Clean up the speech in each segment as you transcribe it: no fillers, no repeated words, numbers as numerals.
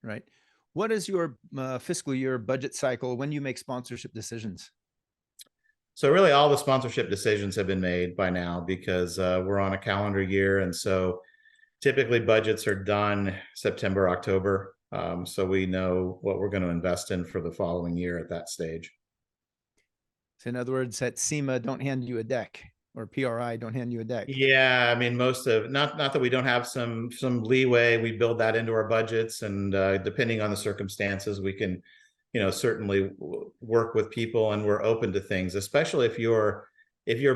right. What is your fiscal year budget cycle when you make sponsorship decisions? So really all the sponsorship decisions have been made by now because we're on a calendar year. And so typically budgets are done September, October. So we know what we're going to invest in for the following year at that stage. So in other words, at SEMA, don't hand you a deck, or PRI, don't hand you a deck. Yeah, I mean, most of not that we don't have some leeway. We build that into our budgets, and depending on the circumstances, we can, certainly work with people, and we're open to things, especially if you're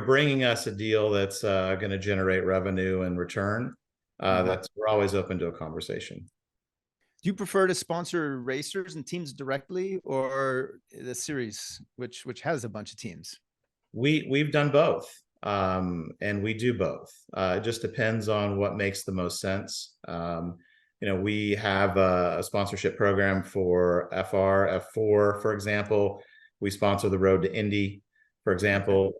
bringing us a deal that's going to generate revenue and return. That's we're always open to a conversation. Do you prefer to sponsor racers and teams directly, or the series, which has a bunch of teams? We've done both, and we do both. It just depends on what makes the most sense. We have a sponsorship program for FR, F4, for example. We sponsor the Road to Indy, for example.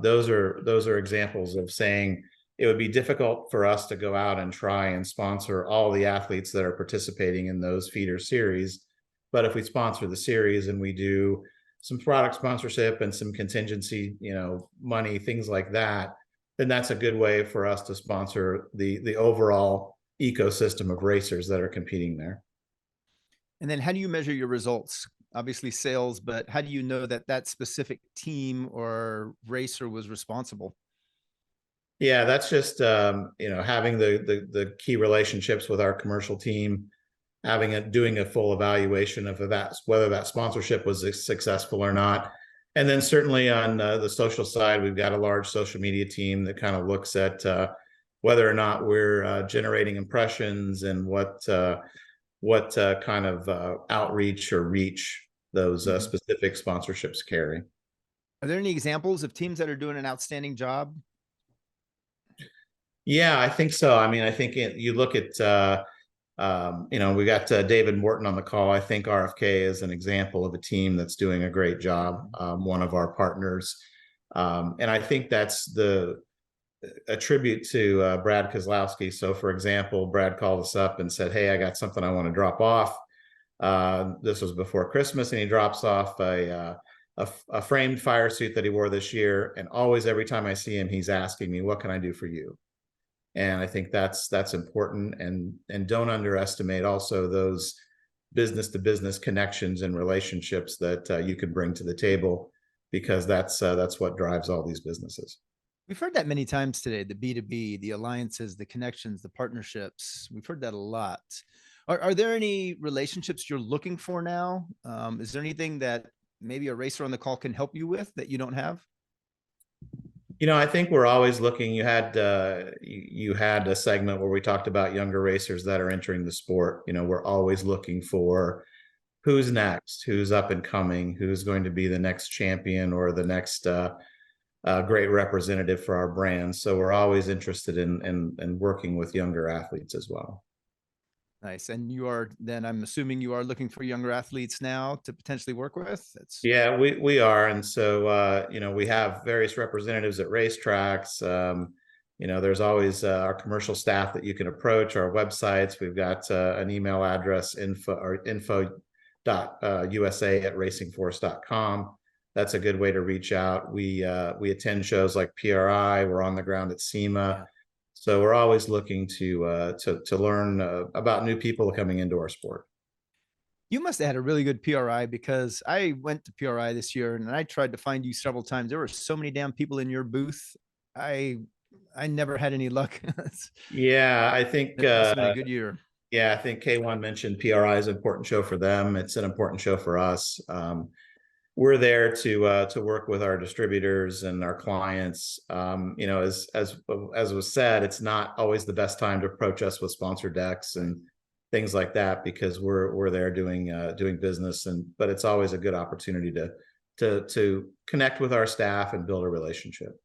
Those are examples of saying it would be difficult for us to go out and try and sponsor all the athletes that are participating in those feeder series. But if we sponsor the series and we do some product sponsorship and some contingency, money, things like that, then that's a good way for us to sponsor the overall ecosystem of racers that are competing there. And then how do you measure your results? Obviously sales, but how do you know that that specific team or racer was responsible? Yeah, that's just having the key relationships with our commercial team, doing a full evaluation of whether that sponsorship was successful or not. And then certainly on the social side, we've got a large social media team that kind of looks at whether or not we're generating impressions and what kind of outreach or reach those specific sponsorships carry. Are there any examples of teams that are doing an outstanding job? Yeah, I think so. I mean, I think you look at, we got David Morton on the call. I think RFK is an example of a team that's doing a great job, one of our partners. And I think that's a tribute to Brad Kozlowski. So, for example, Brad called us up and said, "Hey, I got something I want to drop off." This was before Christmas, and he drops off a framed fire suit that he wore this year. And always, every time I see him, he's asking me, "What can I do for you?" And I think that's important, and don't underestimate also those business to business connections and relationships that you could bring to the table, because that's what drives all these businesses. We've heard that many times today, the B2B, the alliances, the connections, the partnerships. We've heard that a lot. Are there any relationships you're looking for now? Is there anything that maybe a racer on the call can help you with that you don't have? I think we're always looking. You had a segment where we talked about younger racers that are entering the sport. We're always looking for who's next, who's up and coming, who's going to be the next champion or the next great representative for our brand. So we're always interested in working with younger athletes as well. Nice. And I'm assuming you are looking for younger athletes now to potentially work with? Yeah, we are. And so, we have various representatives at racetracks. There's always our commercial staff that you can approach, our websites. We've got an email address, info.usa@racingforce.com. That's a good way to reach out. We attend shows like PRI. We're on the ground at SEMA. Yeah. So we're always looking to learn about new people coming into our sport. You must have had a really good PRI, because I went to PRI this year and I tried to find you several times. There were so many damn people in your booth. I never had any luck. Yeah, I think it must have been a good year. Yeah, I think K1 mentioned PRI is an important show for them. It's an important show for us. We're there to work with our distributors and our clients. As was said, it's not always the best time to approach us with sponsor decks and things like that, because we're there doing business, but it's always a good opportunity to connect with our staff and build a relationship.